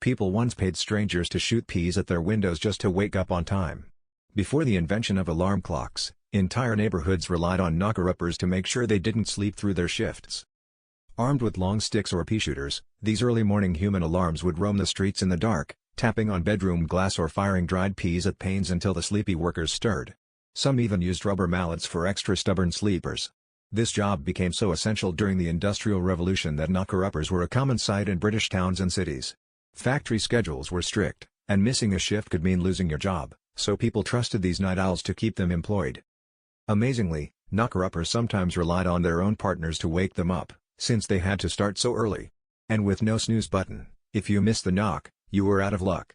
People once paid strangers to shoot peas at their windows just to wake up on time. Before the invention of alarm clocks, entire neighborhoods relied on knocker-uppers to make sure they didn't sleep through their shifts. Armed with long sticks or peashooters, these early morning human alarms would roam the streets in the dark, tapping on bedroom glass or firing dried peas at panes until the sleepy workers stirred. Some even used rubber mallets for extra stubborn sleepers. This job became so essential during the Industrial Revolution that knocker-uppers were a common sight in British towns and cities. Factory schedules were strict, and missing a shift could mean losing your job, so people trusted these night owls to keep them employed. Amazingly, knocker-uppers sometimes relied on their own partners to wake them up, since they had to start so early. And with no snooze button, if you missed the knock, you were out of luck.